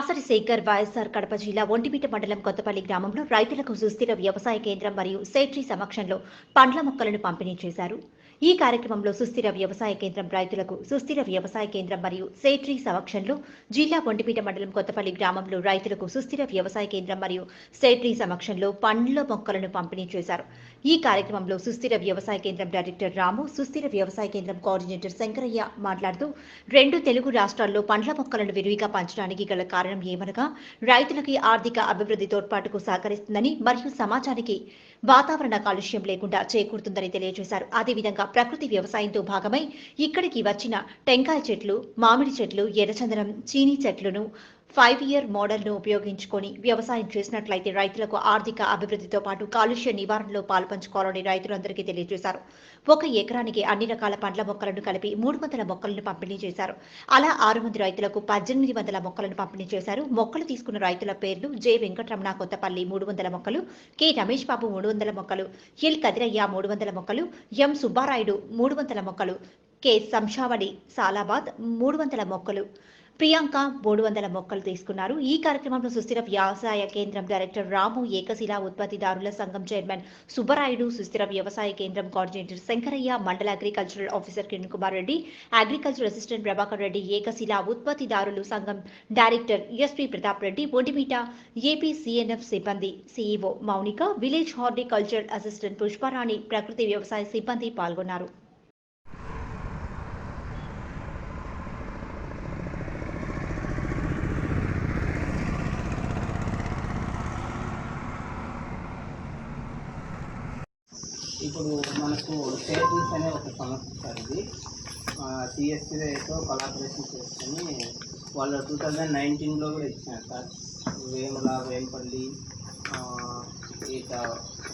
దాసరి శేఖర్ వైఎస్ఆర్ కడప జిల్లా ఒంటిమిట్ట మండలం కొత్తపల్లి గ్రామంలో రైతులకు సుస్థిర వ్యవసాయ కేంద్రం మరియు సేట్రీ సమక్షంలో పండ్ల మొక్కలను పంపిణీ చేశారు. ఈ కార్యక్రమంలో సుస్థిర వ్యవసాయ కేంద్రం రైతులకు సుస్థిర వ్యవసాయ కేంద్రం మరియు సేట్రీ సమక్షంలో జిల్లా ఒంటిమిట్ట మండలం కొత్తపల్లి గ్రామంలో రైతులకు సుస్థిర వ్యవసాయ కేంద్రం మరియు సేట్రీ సమక్షంలో పండ్ల మొక్కలను పంపిణీ చేశారు. ఈ కార్యక్రమంలో సుస్థిర వ్యవసాయ కేంద్రం డైరెక్టర్ రాము, సుస్థిర వ్యవసాయ కేంద్రం కోఆర్డినేటర్ శంకరయ్య మాట్లాడుతూ 2 తెలుగు రాష్ట్రాల్లో పండ్ల మొక్కలను విరివిగా పంచడానికి గల కారణం ఏమనగా రైతులకి ఆర్థిక అభివృద్ధి తోడ్పాటుకు సహకరిస్తుందని మరియు సమాజానికి వాతావరణ కాలుష్యం లేకుండా చేకూరుతుందని తెలియజేశారు. అదేవిధంగా ప్రకృతి వ్యవసాయంతో భాగమై ఇక్కడికి వచ్చిన టెంకాయ చెట్లు, మామిడి చెట్లు, ఎర్రచందనం, చీనీ చెట్లను 5-year మోడల్ను ఉపయోగించుకొని వ్యవసాయం చేసినట్లయితే రైతులకు ఆర్థిక అభివృద్ధితో పాటు కాలుష్య నివారణలో పాల్పంచుకోవాలని రైతులందరికీ తెలియజేశారు. 1 ఎకరానికి అన్ని రకాల పండ్ల మొక్కలను కలిపి 300 మొక్కలను పంపిణీ చేశారు. అలా 6 మంది రైతులకు 1800 మొక్కలను పంపిణీ చేశారు. మొక్కలు తీసుకున్న రైతుల పేర్లు: జె వెంకటరమణ కొత్తపల్లి 300 మొక్కలు, కె రమేష్ బాబు 300 మొక్కలు, ఎల్ కదిరయ్య 300 మొక్కలు, ఎం సుబ్బారాయుడు 300 మొక్కలు, కె సంషావళి సాలాబాద్ 300 మొక్కలు, ప్రియాంక 300 మొక్కలు తీసుకున్నారు. ఈ కార్యక్రమంలో సుస్థిర వ్యవసాయ కేంద్రం డైరెక్టర్ రాము, ఏకశిలా ఉత్పత్తిదారుల సంఘం చైర్మన్ సుబ్బరాయుడు, సుస్థిర వ్యవసాయ కేంద్రం కోఆర్డినేటర్ శంకరయ్య, మండల agricultural officer Kiran Kumar Reddy, agriculture assistant Prabhakar Reddy, Ekashila ఉత్పత్తిదారులు సంఘం director SP Pratap Reddy, Vontimitta AP CNF సిబ్బంది, CEO Mounika, village horticulture assistant Pushparani, ప్రకృతి వ్యవసాయ సిబ్బంది పాల్గొన్నారు. ఇప్పుడు మనకు సేట్రీస్ అనే ఒక సంస్థ సార్, ఇది సిఎస్సితో కొలాబరేషన్ చేసుకొని వాళ్ళు 2019లో కూడా ఇచ్చినారు సార్. వేముల, వేంపల్లి, ఇక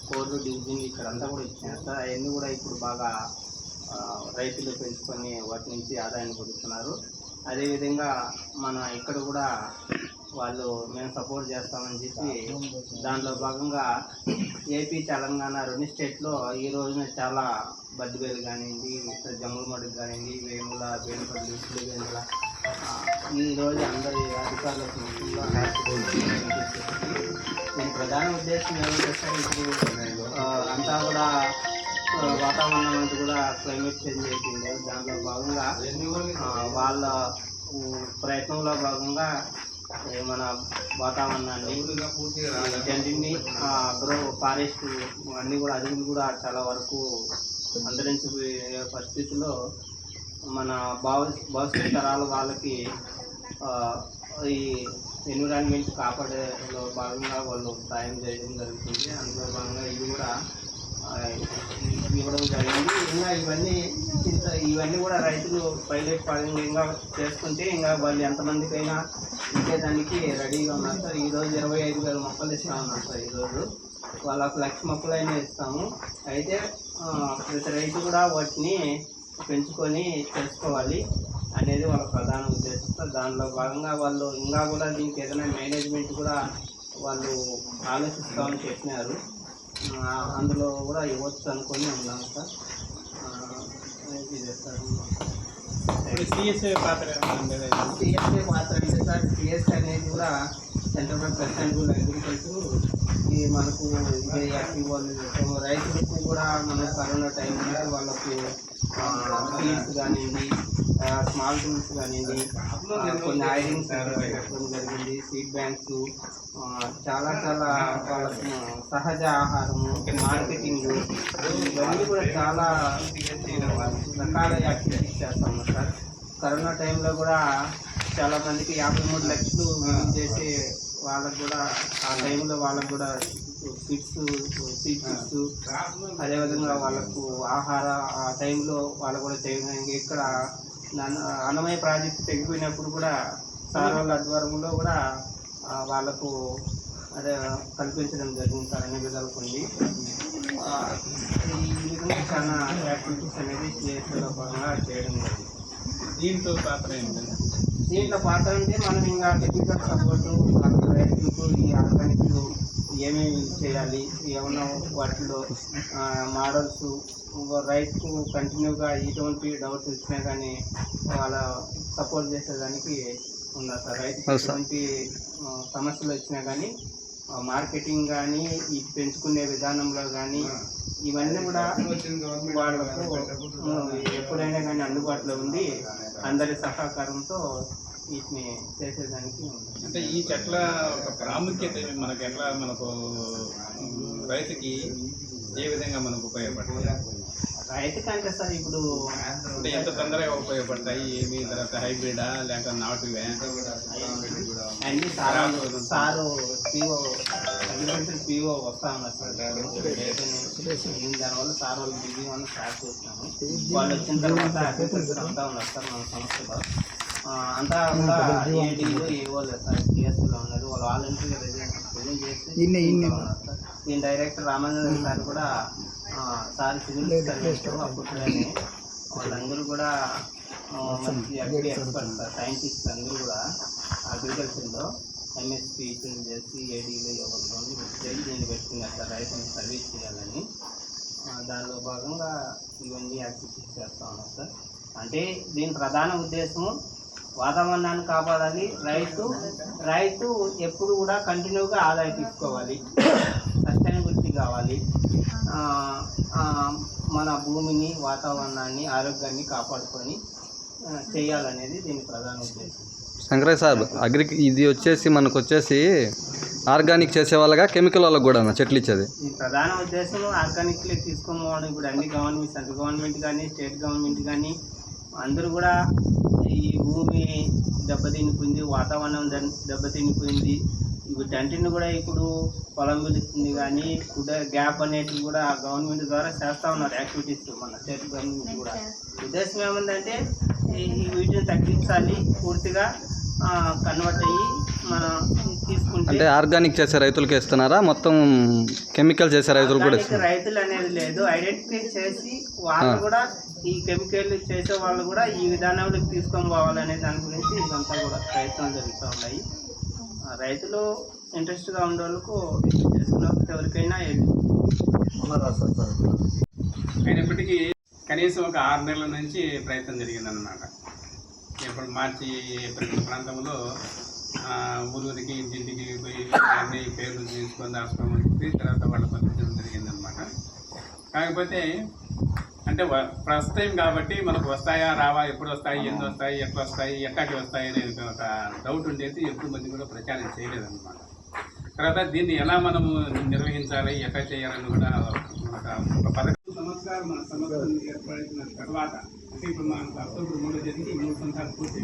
కోర్లు డివిజన్ ఇక్కడంతా కూడా ఇచ్చినారు సార్. అవన్నీ కూడా ఇప్పుడు బాగా రైతులు పెంచుకొని వాటి నుంచి ఆదాయాన్ని పొందుతున్నారు. అదేవిధంగా మన ఇక్కడ కూడా వాళ్ళు మేము సపోర్ట్ చేస్తామని చెప్పి దాంట్లో భాగంగా ఏపీ, తెలంగాణ 2 స్టేట్లో ఈ రోజున చాలా బద్దివేలు కానివ్వండి, జమ్ములమడుగు కానివ్వండి, వేముల, వేంపల్లి, పులివెందుల ఈరోజు అందరి అధికారులకు దీని ప్రధాన ఉద్దేశం ఏమంటే సార్, ఇప్పుడు అంతా కూడా వాతావరణం అంతా కూడా క్లైమేట్ చేంజ్ అయిపోయింది. దాంట్లో భాగంగా వాళ్ళ ప్రయత్నంలో భాగంగా మన వాతావరణాన్ని, జంటిని, ఫారెస్ట్ అన్నీ కూడా అడవులు కూడా చాలా వరకు అంతరించిపోయే పరిస్థితుల్లో మన భవిష్యత్ తరాల వాళ్ళకి ఈ ఎన్విరాన్మెంట్ కాపాడేలో భాగంగా వాళ్ళు సాయం చేయడం జరుగుతుంది. అందులో భాగంగా ఇది కూడా ఇవ్వడం జరిగింది. ఇంకా ఇవన్నీ కూడా రైతులు పైలట్ పరంగా చేసుకుంటే ఇంకా వాళ్ళు ఎంతమందికైనా ఇచ్చేదానికి రెడీగా ఉన్నారు సార్. ఈరోజు 25,000 మొక్కలు ఇస్తా ఉన్నారు సార్. ఈరోజు వాళ్ళకు 1,00,000 మొక్కలైనా ఇస్తాము. అయితే ప్రతి రైతు కూడా వాటిని పెంచుకొని తెలుసుకోవాలి అనేది వాళ్ళ ప్రధాన ఉద్దేశం సార్. దానిలో భాగంగా వాళ్ళు ఇంకా కూడా దీనికి ఏదైనా మేనేజ్మెంట్ కూడా వాళ్ళు ఆలోచిస్తామని చెప్పినారు. అందులో కూడా ఇవ్వచ్చు అనుకొని ఉన్నాం సార్. ఇదే సార్ సిఎస్ఏ పాత్ర అంటే సార్, సిఎస్ఏ అనేది కూడా సెంటర్ ఫర్ సస్టైనబుల్ అగ్రికల్చర్. ఇది మనకు ఇదే యాక్టివ్ వాళ్ళు రైతులకు కూడా మన కరోనా టైంలో వాళ్ళకు సీడ్స్ కానివ్వండి, స్మాల్ టూల్స్ కానివ్వండి, కొన్ని ఐరింగ్స్ పెట్టడం జరిగింది, సీడ్ బ్యాంక్స్, చాలా వాళ్ళకు సహజ ఆహారము, మార్కెటింగ్, ఇవన్నీ కూడా చాలా రకాల యాక్టివిటీస్ చేస్తాము సార్. కరోనా టైంలో కూడా చాలామందికి 53 లక్షలు చేసే వాళ్ళకు కూడా ఆ టైంలో వాళ్ళకు కూడా సీడ్ కిట్స్, అదేవిధంగా వాళ్ళకు ఆహార ఆ టైంలో వాళ్ళు కూడా చేయడానికి ఇక్కడ అన్నమయ్య ప్రాజెక్టు తెగిపోయినప్పుడు కూడా సార్ వాళ్ళ ఆధ్వర్యంలో కూడా వాళ్ళకు అదే కల్పించడం జరిగింది సార్. అన్ని విధాలు కొన్ని ఈ విధంగా చాలా యాక్టివిటీస్ అనేది సిఎస్ఏలో భాగంగా చేయడం జరిగింది. దీంట్లో పాత్ర ఏంటంటే మనం ఇంకా టెక్నికల్ సపోర్టు రైతులకు ఈ ఆర్గానిక్ ఏమేమి చేయాలి, ఏమన్నా వాటిలో మోడల్స్ రైతుకు కంటిన్యూగా ఎటువంటి డౌట్స్ వచ్చినా కానీ వాళ్ళ సపోర్ట్ చేసేదానికి ఉందా సార్? రైతుకి ఎటువంటి సమస్యలు వచ్చినా కానీ మార్కెటింగ్ కానీ ఈ పెంచుకునే విధానంలో కానీ ఇవన్నీ కూడా వాళ్ళకు ఎప్పుడైనా కానీ అందుబాటులో ఉండి అందరి సహకారంతో వీటిని చేసేదానికి ఉంది. అంటే ఈ చెట్ల ఒక ప్రాముఖ్యత మనకు ఎట్లా మనకు రైతుకి ఏ విధంగా మనకు ఉపయోగపడుతుంది? రైతుకంటే సార్ ఇప్పుడు అంటే ఎంత తొందరగా ఉపయోగపడతాయి, ఏమి తర్వాత హైబ్రిడా లేక నాటువే? అన్ని సారు పిఓ అగ్రికల్చర్ పిఓ వస్తా ఉన్నారు సార్. దానివల్ల సార్ వాళ్ళు బిజీ అని స్టార్ట్ చేస్తున్నాము. వాళ్ళు వచ్చిన తర్వాత అగ్రికల్చర్ వస్తూ ఉన్నారు సార్ మన సంస్థలో. అంతా కూడా ఏడీలు ఏవో లేదు సార్, సిఎస్లో ఉన్నారు. వాళ్ళు వాలంటీర్గా రిజైన్ చేసి ఉన్నారు సార్. దీని డైరెక్టర్ రామానందన్ సార్ కూడా సార్ సివిల్ సర్వీస్ అప్పట్లోనే వాళ్ళందరూ కూడా మంచి అగ్రి ఎక్స్పర్ట్స్ సార్, సైంటిస్ట్ అందరూ కూడా అగ్రికల్చర్లో ఎంఎస్పీ చేసి ఏడీలు ఎవరిలో దీన్ని పెట్టుకున్నారు సార్ రైతుని సర్వీస్ చేయాలని. దానిలో భాగంగా ఇవన్నీ యాక్టివిటీస్ చేస్తూ ఉన్నాం సార్. అంటే దీని ప్రధాన ఉద్దేశము వాతావరణాన్ని కాపాడాలి, రైతు ఎప్పుడు కూడా కంటిన్యూగా ఆదాయం తీసుకోవాలి, సస్టైనబిలిటీ కావాలి, మన భూమిని వాతావరణాన్ని ఆరోగ్యాన్ని కాపాడుకొని చేయాలనేది దీని ప్రధాన ఉద్దేశం. శంకరయ్య సార్, ఇది వచ్చేసి మనకు వచ్చేసి ఆర్గానిక్ చేసే వాళ్ళగా కెమికల్ వాళ్ళకి కూడా చెట్లు ఇచ్చేది? ఈ ప్రధాన ఉద్దేశం ఆర్గానిక్లే తీసుకోవడం. ఇప్పుడు అన్ని గవర్నమెంట్, సెంట్రల్ గవర్నమెంట్ కానీ స్టేట్ గవర్నమెంట్ కానీ అందరూ కూడా ఈ భూమి దెబ్బతినిపోయింది, వాతావరణం దెబ్బతినిపోయింది, వీటన్నిటిని కూడా ఇప్పుడు పొలం పిలుస్తుంది కానీ ఫుడ్ గ్యాప్ అనేటివి కూడా గవర్నమెంట్ ద్వారా చేస్తూ ఉన్నారు యాక్టివిటీస్. మన స్టేట్ గవర్నమెంట్ కూడా ఉద్దేశం ఏముందంటే వీటిని తగ్గించాలి, పూర్తిగా కన్వర్ట్ అయ్యి మనం తీసుకుంటే. అంటే ఆర్గానిక్ చేసే రైతులకి ఇస్తున్నారా, మొత్తం కెమికల్ చేసే రైతులు కూడా ఇస్తున్నారు? రైతులు అనేది లేదు, ఐడెంటిఫై చేసి వాళ్ళు కూడా ఈ కెమికల్ చేసే వాళ్ళు కూడా ఈ విధానంలోకి తీసుకొని పోవాలనే దాని గురించి ఇదంతా కూడా ప్రయత్నాలు జరుగుతూ ఉన్నాయి. రైతులు ఇంట్రెస్ట్గా ఉండే వాళ్ళకు చేసుకున్న ఎవరికైనా అయినప్పటికీ కనీసం ఒక 6 నెలల నుంచి ప్రయత్నం జరిగిందన్నమాట. ఇప్పుడు మార్చి ఏప్రిల్ ప్రాంతంలో ఊరికి ఇంటింటికి పోయి అన్ని పేర్లు తీసుకొని రాసుకోమని చెప్పి తర్వాత వాళ్ళు పంపించడం జరిగిందనమాట. కాకపోతే అంటే ఫస్ట్ టైం కాబట్టి మనకు వస్తాయా రావా, ఎప్పుడు వస్తాయి, ఎన్ని వస్తాయి, ఎట్లా వస్తాయి, ఎక్కడికి వస్తాయి అనేది ఒక డౌట్ ఉండేది. ఎక్కువ మంది కూడా ప్రచారం చేయలేదన్నమాట. తర్వాత దీన్ని ఎలా మనము నిర్వహించాలి, ఎట్లా చేయాలని కూడా ఒక 11 సంవత్సరాలు మన సంస్థను ఏర్పడిన తర్వాత, అంటే ఇప్పుడు మనకు అక్టోబర్ 3 జరిగి 3 సంవత్సరాలు పూర్తి